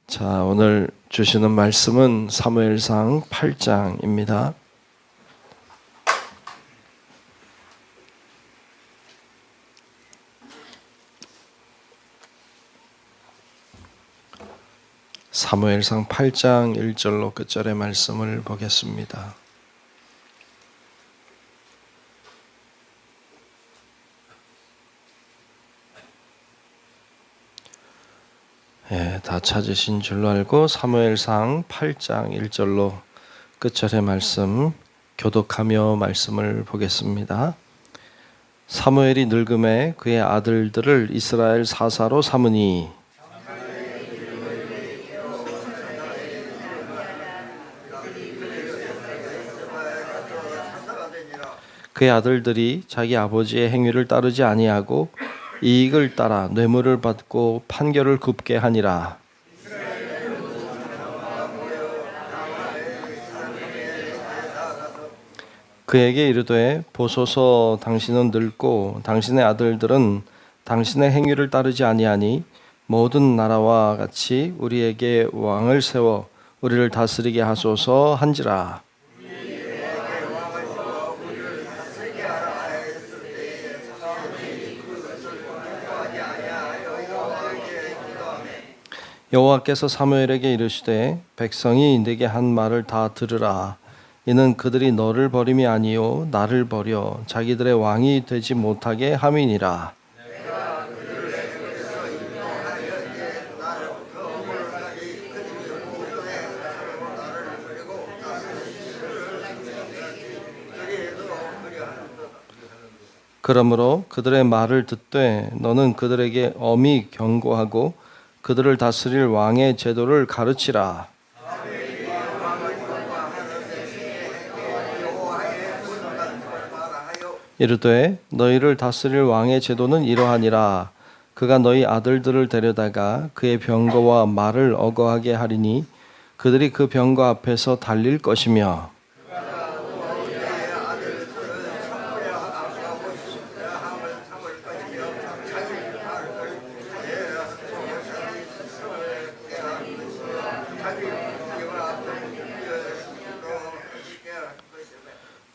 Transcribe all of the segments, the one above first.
자, 오늘 주시는 말씀은 사무엘상 8장입니다. 사무엘상 8장 1절로 끝절의 말씀을 보겠습니다. 다 찾으신 줄로 알고 사무엘상 8장 1절로 끝절의 말씀 교독하며 말씀을 보겠습니다. 사무엘이 늙음에 그의 아들들을 이스라엘 사사로 삼으니 그의 아들들이 자기 아버지의 행위를 따르지 아니하고 이익을 따라 뇌물을 받고 판결을 굽게 하니라. 그에게 이르되 보소서, 당신은 늙고 당신의 아들들은 당신의 행위를 따르지 아니하니 모든 나라와 같이 우리에게 왕을 세워 우리를 다스리게 하소서 한지라. 여호와께서 사무엘에게 이르시되 백성이 네게 한 말을 다 들으라. 이는 그들이 너를 버림이 아니요 나를 버려 자기들의 왕이 되지 못하게 함이니라. 그러므로 그들의 말을 듣되 너는 그들에게 엄히 경고하고 그들을 다스릴 왕의 제도를 가르치라. 이르되 너희를 다스릴 왕의 제도는 이러하니라. 그가 너희 아들들을 데려다가 그의 병거와 말을 어거하게 하리니 그들이 그 병거 앞에서 달릴 것이며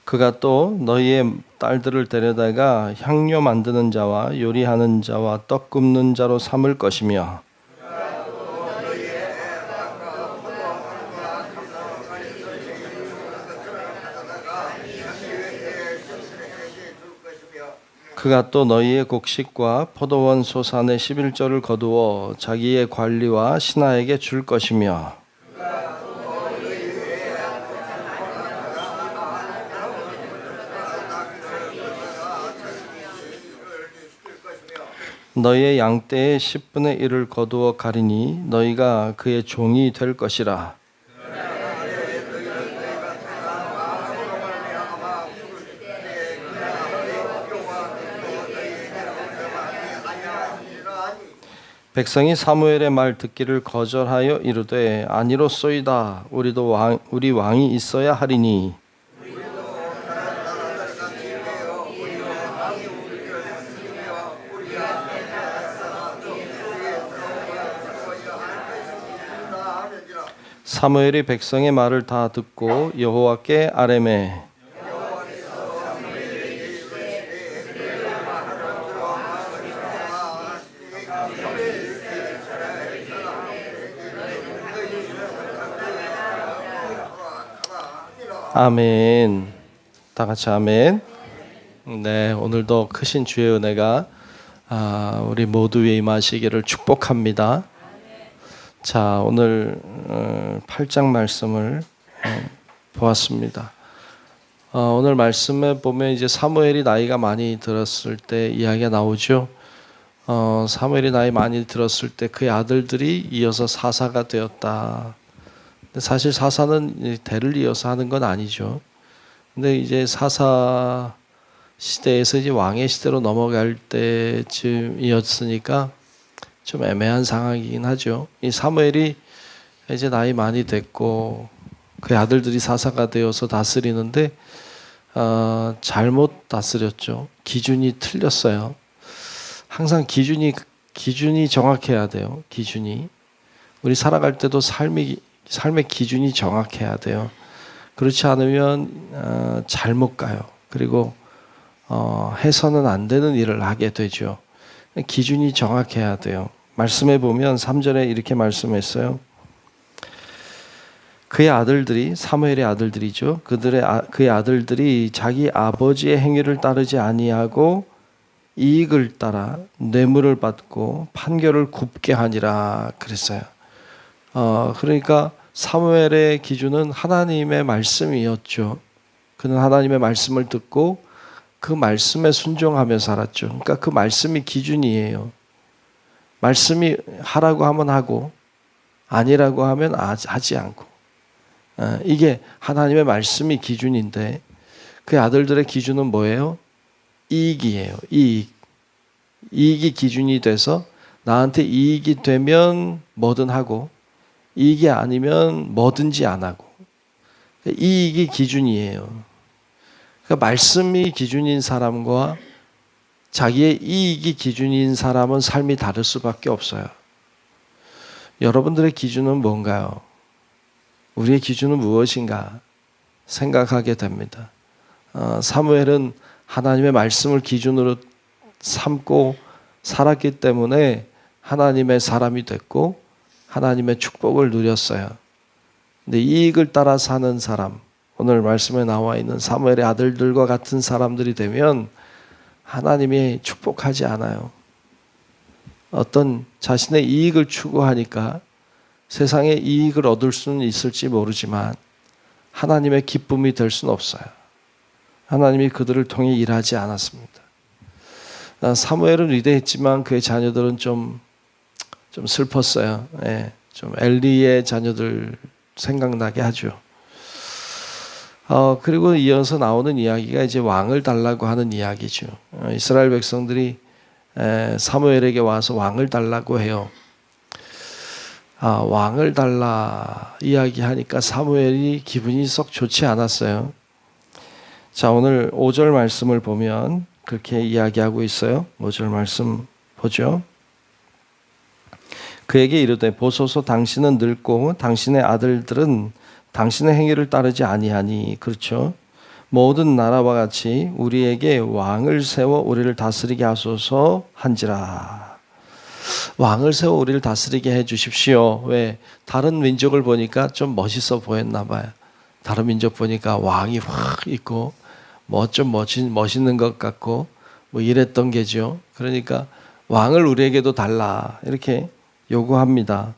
그가 또 너희의 딸들을 데려다가 향료 만드는 자와 요리하는 자와 떡 굽는 자로 삼을 것이며 그가 또 너희의 곡식과 포도원 소산의 11조를 거두어 자기의 관리와 신하에게 줄 것이며 너희의 양떼의 10분의 1을 거두어 가리니 너희가 그의 종이 될 것이라. 백성이 사무엘의 말 듣기를 거절하여 이르되 아니로소이다. 우리 왕이 있어야 하리니 사무엘이 백성의 말을 다 듣고 여호와께 아뢰매 아멘. 다 같이 아멘. 네, 오늘도 크신 주의 은혜가 우리 모두 위에 임하시기를 축복합니다. 자, 오늘 8장 말씀을 보았습니다. 오늘 말씀에 보면 이제 사무엘이 나이가 많이 들었을 때 이야기가 나오죠. 사무엘이 나이 많이 들었을 때 그의 아들들이 이어서 사사가 되었다. 근데 사실 사사는 대를 이어서 하는 건 아니죠. 근데 이제 사사 시대에서 이제 왕의 시대로 넘어갈 때쯤이었으니까 좀 애매한 상황이긴 하죠. 이 사무엘이 이제 나이 많이 됐고 그의 아들들이 사사가 되어서 다스리는데 잘못 다스렸죠. 기준이 틀렸어요. 항상 기준이 정확해야 돼요. 기준이. 우리 살아갈 때도 삶의 기준이 정확해야 돼요. 그렇지 않으면 잘못 가요. 그리고 해서는 안 되는 일을 하게 되죠. 기준이 정확해야 돼요. 말씀해 보면 3절에 이렇게 말씀했어요. 그의 아들들이, 사무엘의 아들들이죠. 그의 아들들이 자기 아버지의 행위를 따르지 아니하고 이익을 따라 뇌물을 받고 판결을 굽게 하니라 그랬어요. 그러니까 사무엘의 기준은 하나님의 말씀이었죠. 그는 하나님의 말씀을 듣고 그 말씀에 순종하며 살았죠. 그러니까 그 말씀이 기준이에요. 말씀이 하라고 하면 하고 아니라고 하면 하지 않고, 이게 하나님의 말씀이 기준인데 그 아들들의 기준은 뭐예요? 이익이에요. 이익이 기준이 돼서 나한테 이익이 되면 뭐든 하고 이익이 아니면 뭐든지 안 하고, 이익이 기준이에요. 그러니까 말씀이 기준인 사람과 자기의 이익이 기준인 사람은 삶이 다를 수밖에 없어요. 여러분들의 기준은 뭔가요? 우리의 기준은 무엇인가 생각하게 됩니다. 사무엘은 하나님의 말씀을 기준으로 삼고 살았기 때문에 하나님의 사람이 됐고 하나님의 축복을 누렸어요. 근데 이익을 따라 사는 사람, 오늘 말씀에 나와 있는 사무엘의 아들들과 같은 사람들이 되면 하나님이 축복하지 않아요. 어떤 자신의 이익을 추구하니까 세상에 이익을 얻을 수는 있을지 모르지만 하나님의 기쁨이 될 수는 없어요. 하나님이 그들을 통해 일하지 않았습니다. 사무엘은 위대했지만 그의 자녀들은 좀 슬펐어요. 좀 엘리의 자녀들 생각나게 하죠. 그리고 이어서 나오는 이야기가 이제 왕을 달라고 하는 이야기죠. 이스라엘 백성들이 사무엘에게 와서 왕을 달라고 해요. 왕을 달라 이야기하니까 사무엘이 기분이 썩 좋지 않았어요. 자, 오늘 5절 말씀을 보면 그렇게 이야기하고 있어요. 5절 말씀 보죠. 그에게 이르되 보소서 당신은 늙고 당신의 아들들은 당신의 행위를 따르지 아니하니, 그렇죠? 모든 나라와 같이 우리에게 왕을 세워 우리를 다스리게 하소서 한지라. 왕을 세워 우리를 다스리게 해 주십시오. 왜? 다른 민족을 보니까 좀 멋있어 보였나 봐요. 다른 민족 보니까 왕이 확 있고 뭐 좀 멋있는 것 같고 뭐 이랬던 게죠. 그러니까 왕을 우리에게도 달라 이렇게 요구합니다.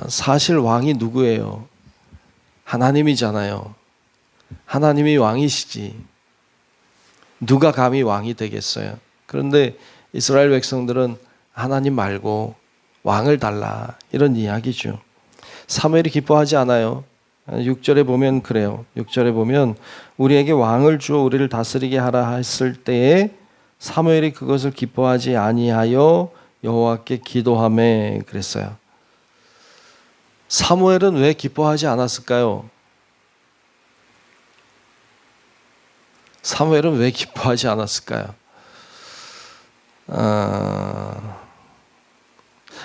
사실 왕이 누구예요? 하나님이잖아요. 하나님이 왕이시지 누가 감히 왕이 되겠어요? 그런데 이스라엘 백성들은 하나님 말고 왕을 달라 이런 이야기죠. 사무엘이 기뻐하지 않아요. 6절에 보면 그래요. 6절에 보면 우리에게 왕을 주어 우리를 다스리게 하라 했을 때에 사무엘이 그것을 기뻐하지 아니하여 여호와께 기도하매 그랬어요. 사무엘은 왜 기뻐하지 않았을까요? 사무엘은 왜 기뻐하지 않았을까요?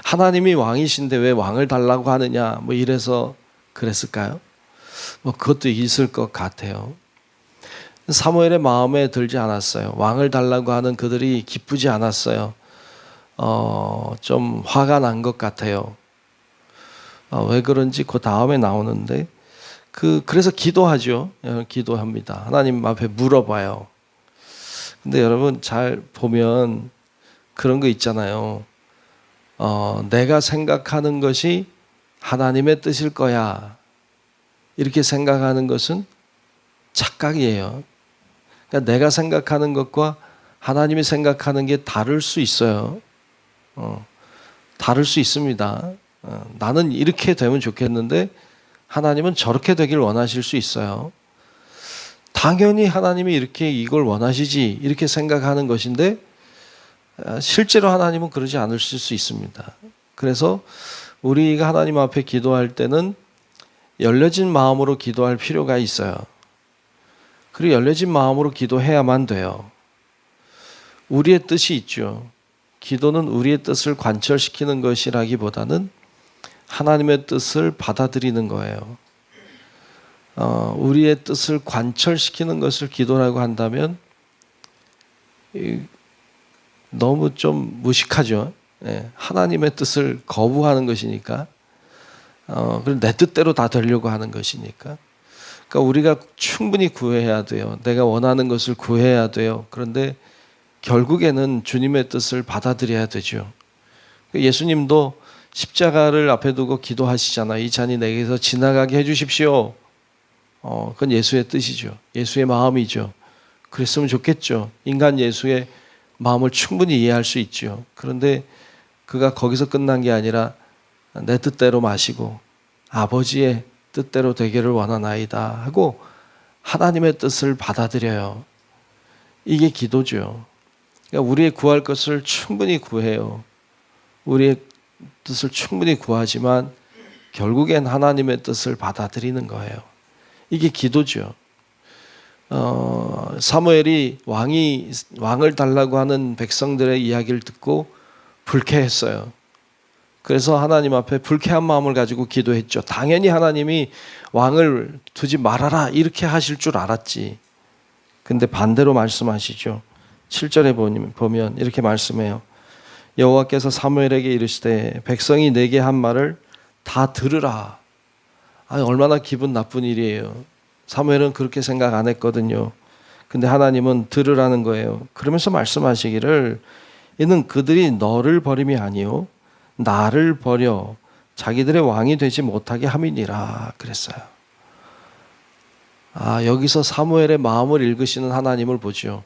하나님이 왕이신데 왜 왕을 달라고 하느냐 뭐 이래서 그랬을까요? 뭐 그것도 있을 것 같아요. 사무엘의 마음에 들지 않았어요. 왕을 달라고 하는 그들이 기쁘지 않았어요. 좀 화가 난 것 같아요. 왜 그런지 그 다음에 나오는데 그래서 기도하죠. 기도합니다. 하나님 앞에 물어봐요. 근데 여러분 잘 보면 그런 거 있잖아요. 내가 생각하는 것이 하나님의 뜻일 거야. 이렇게 생각하는 것은 착각이에요. 그러니까 내가 생각하는 것과 하나님이 생각하는 게 다를 수 있어요. 다를 수 있습니다. 나는 이렇게 되면 좋겠는데 하나님은 저렇게 되길 원하실 수 있어요. 당연히 하나님이 이렇게 이걸 원하시지 이렇게 생각하는 것인데 실제로 하나님은 그러지 않으실 수 있습니다. 그래서 우리가 하나님 앞에 기도할 때는 열려진 마음으로 기도할 필요가 있어요. 그리고 열려진 마음으로 기도해야만 돼요. 우리의 뜻이 있죠. 기도는 우리의 뜻을 관철시키는 것이라기보다는 하나님의 뜻을 받아들이는 거예요. 우리의 뜻을 관철시키는 것을 기도라고 한다면 너무 좀 무식하죠. 하나님의 뜻을 거부하는 것이니까. 그리고 내 뜻대로 다 되려고 하는 것이니까. 그러니까 우리가 충분히 구해야 돼요. 내가 원하는 것을 구해야 돼요. 그런데 결국에는 주님의 뜻을 받아들여야 되죠. 예수님도 십자가를 앞에 두고 기도하시잖아요. 이 잔이 내게서 지나가게 해주십시오. 그건 예수의 뜻이죠. 예수의 마음이죠. 그랬으면 좋겠죠. 인간 예수의 마음을 충분히 이해할 수 있죠. 그런데 그가 거기서 끝난 게 아니라 내 뜻대로 마시고 아버지의 뜻대로 되기를 원하나이다 하고 하나님의 뜻을 받아들여요. 이게 기도죠. 그러니까 우리의 구할 것을 충분히 구해요. 우리의 뜻을 충분히 구하지만 결국엔 하나님의 뜻을 받아들이는 거예요. 이게 기도죠. 사무엘이 왕을 달라고 하는 백성들의 이야기를 듣고 불쾌했어요. 그래서 하나님 앞에 불쾌한 마음을 가지고 기도했죠. 당연히 하나님이 왕을 두지 말아라 이렇게 하실 줄 알았지. 근데 반대로 말씀하시죠. 7절에 보면 이렇게 말씀해요. 여호와께서 사무엘에게 이르시되 백성이 내게 한 말을 다 들으라. 얼마나 기분 나쁜 일이에요. 사무엘은 그렇게 생각 안 했거든요. 근데 하나님은 들으라는 거예요. 그러면서 말씀하시기를 이는 그들이 너를 버림이 아니요 나를 버려 자기들의 왕이 되지 못하게 함이니라 그랬어요. 여기서 사무엘의 마음을 읽으시는 하나님을 보죠.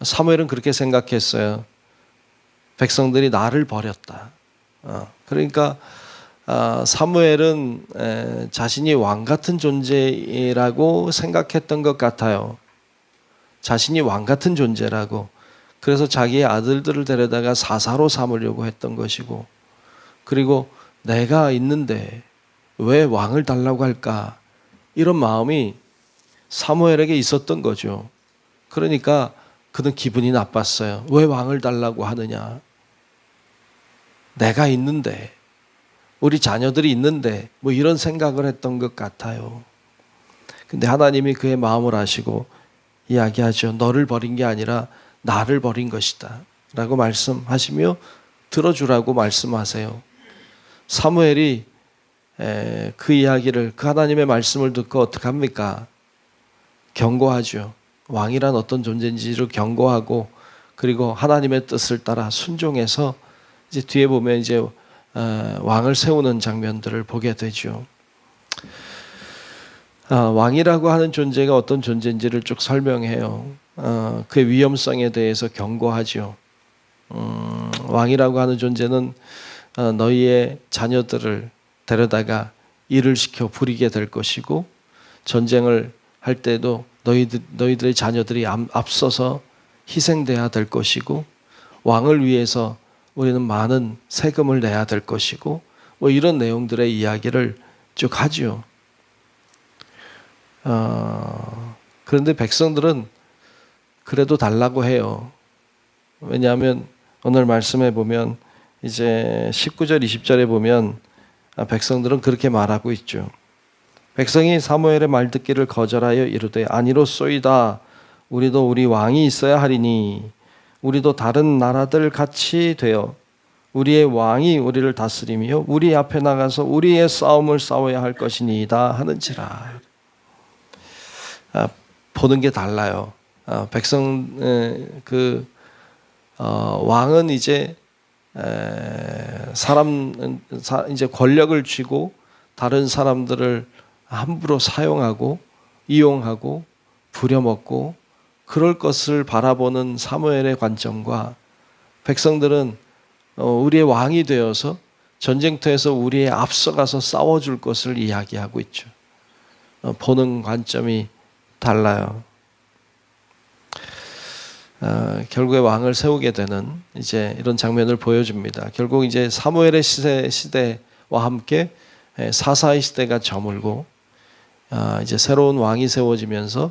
사무엘은 그렇게 생각했어요. 백성들이 나를 버렸다. 그러니까 사무엘은 자신이 왕 같은 존재라고 생각했던 것 같아요. 자신이 왕 같은 존재라고. 그래서 자기의 아들들을 데려다가 사사로 삼으려고 했던 것이고, 그리고 내가 있는데 왜 왕을 달라고 할까? 이런 마음이 사무엘에게 있었던 거죠. 그러니까 그는 기분이 나빴어요. 왜 왕을 달라고 하느냐? 내가 있는데, 우리 자녀들이 있는데, 뭐 이런 생각을 했던 것 같아요. 근데 하나님이 그의 마음을 아시고 이야기하죠. 너를 버린 게 아니라 나를 버린 것이다 라고 말씀하시며 들어주라고 말씀하세요. 사무엘이 그 이야기를, 그 하나님의 말씀을 듣고 어떻게 합니까? 경고하죠. 왕이란 어떤 존재인지를 경고하고, 그리고 하나님의 뜻을 따라 순종해서 이제 뒤에 보면 이제 왕을 세우는 장면들을 보게 되죠. 왕이라고 하는 존재가 어떤 존재인지를 쭉 설명해요. 그의 위험성에 대해서 경고하죠. 왕이라고 하는 존재는 너희의 자녀들을 데려다가 일을 시켜 부리게 될 것이고, 전쟁을 할 때도 너희들의 자녀들이 앞서서 희생돼야 될 것이고, 왕을 위해서 우리는 많은 세금을 내야 될 것이고, 뭐 이런 내용들의 이야기를 쭉 하죠. 그런데 백성들은 그래도 달라고 해요. 왜냐하면 오늘 말씀해 보면 이제 19절 20절에 보면 백성들은 그렇게 말하고 있죠. 백성이 사무엘의 말 듣기를 거절하여 이르되 아니로소이다. 우리도 우리 왕이 있어야 하리니 우리도 다른 나라들 같이 되어 우리의 왕이 우리를 다스리며 우리 앞에 나가서 우리의 싸움을 싸워야 할 것이니이다 하는지라. 보는 게 달라요. 왕은 이제 이제 권력을 쥐고 다른 사람들을 함부로 사용하고 이용하고 부려먹고 그럴 것을 바라보는 사무엘의 관점과, 백성들은 우리의 왕이 되어서 전쟁터에서 우리의 앞서가서 싸워줄 것을 이야기하고 있죠. 보는 관점이 달라요. 결국에 왕을 세우게 되는 이제 이런 장면을 보여줍니다. 결국 이제 사무엘의 시대와 함께 사사의 시대가 저물고 이제 새로운 왕이 세워지면서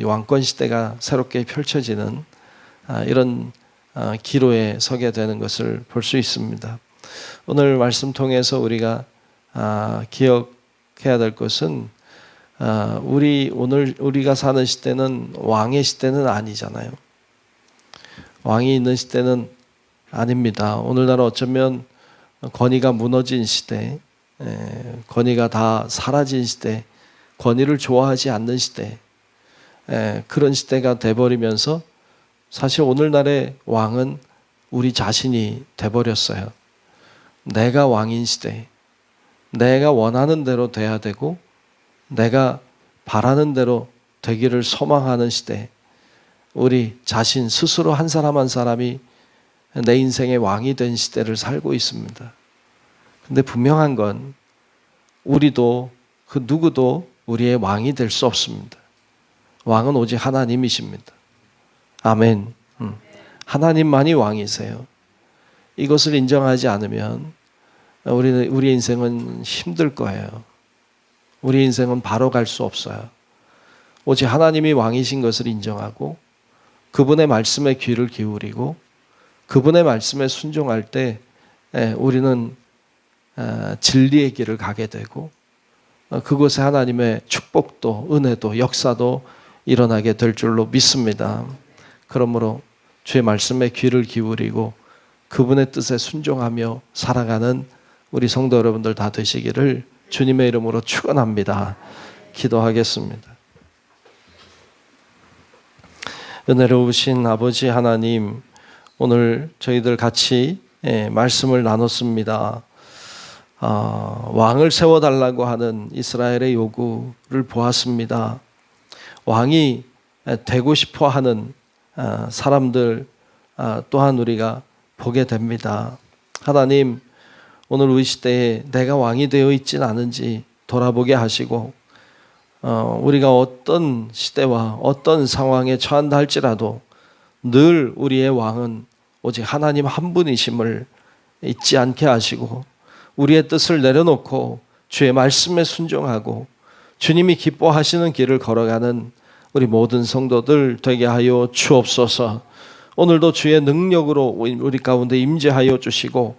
왕권 시대가 새롭게 펼쳐지는 이런 기로에 서게 되는 것을 볼 수 있습니다. 오늘 말씀 통해서 우리가 기억해야 될 것은 우리가 사는 시대는 왕의 시대는 아니잖아요. 왕이 있는 시대는 아닙니다. 오늘날 어쩌면 권위가 무너진 시대, 권위가 다 사라진 시대, 권위를 좋아하지 않는 시대, 그런 시대가 돼버리면서 사실 오늘날의 왕은 우리 자신이 돼버렸어요. 내가 왕인 시대, 내가 원하는 대로 돼야 되고 내가 바라는 대로 되기를 소망하는 시대, 우리 자신 스스로 한 사람 한 사람이 내 인생의 왕이 된 시대를 살고 있습니다. 근데 분명한 건 우리도 그 누구도 우리의 왕이 될 수 없습니다. 왕은 오직 하나님이십니다. 아멘. 하나님만이 왕이세요. 이것을 인정하지 않으면 우리 인생은 힘들 거예요. 우리 인생은 바로 갈 수 없어요. 오직 하나님이 왕이신 것을 인정하고 그분의 말씀에 귀를 기울이고 그분의 말씀에 순종할 때 우리는 진리의 길을 가게 되고 그곳에 하나님의 축복도 은혜도 역사도 일어나게 될 줄로 믿습니다. 그러므로 주의 말씀에 귀를 기울이고 그분의 뜻에 순종하며 살아가는 우리 성도 여러분들 다 되시기를 주님의 이름으로 축원합니다. 기도하겠습니다. 은혜로우신 아버지 하나님, 오늘 저희들 같이 말씀을 나눴습니다. 왕을 세워달라고 하는 이스라엘의 요구를 보았습니다. 왕이 되고 싶어 하는 사람들 또한 우리가 보게 됩니다. 하나님, 오늘 우리 시대에 내가 왕이 되어 있진 않은지 돌아보게 하시고 우리가 어떤 시대와 어떤 상황에 처한다 할지라도 늘 우리의 왕은 오직 하나님 한 분이심을 잊지 않게 하시고 우리의 뜻을 내려놓고 주의 말씀에 순종하고 주님이 기뻐하시는 길을 걸어가는 우리 모든 성도들 되게 하여 주옵소서. 오늘도 주의 능력으로 우리 가운데 임재하여 주시고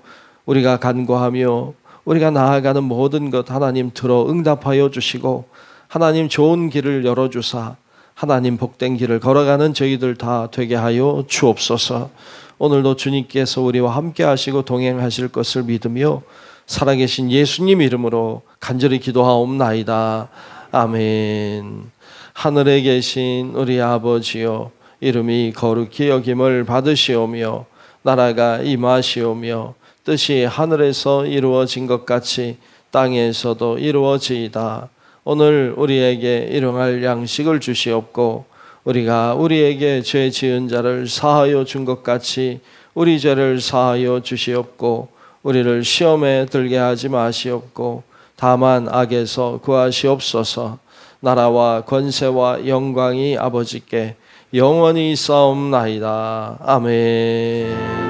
우리가 간구하며 우리가 나아가는 모든 것 하나님 들어 응답하여 주시고 하나님 좋은 길을 열어주사 하나님 복된 길을 걸어가는 저희들 다 되게 하여 주옵소서. 오늘도 주님께서 우리와 함께 하시고 동행하실 것을 믿으며 살아계신 예수님 이름으로 간절히 기도하옵나이다. 아멘. 하늘에 계신 우리 아버지여, 이름이 거룩히 여김을 받으시오며 나라가 임하시오며 뜻이 하늘에서 이루어진 것 같이 땅에서도 이루어지이다. 오늘 우리에게 일용할 양식을 주시옵고 우리가 우리에게 죄 지은 자를 사하여 준 것 같이 우리 죄를 사하여 주시옵고 우리를 시험에 들게 하지 마시옵고 다만 악에서 구하시옵소서. 나라와 권세와 영광이 아버지께 영원히 있사옵나이다. 아멘.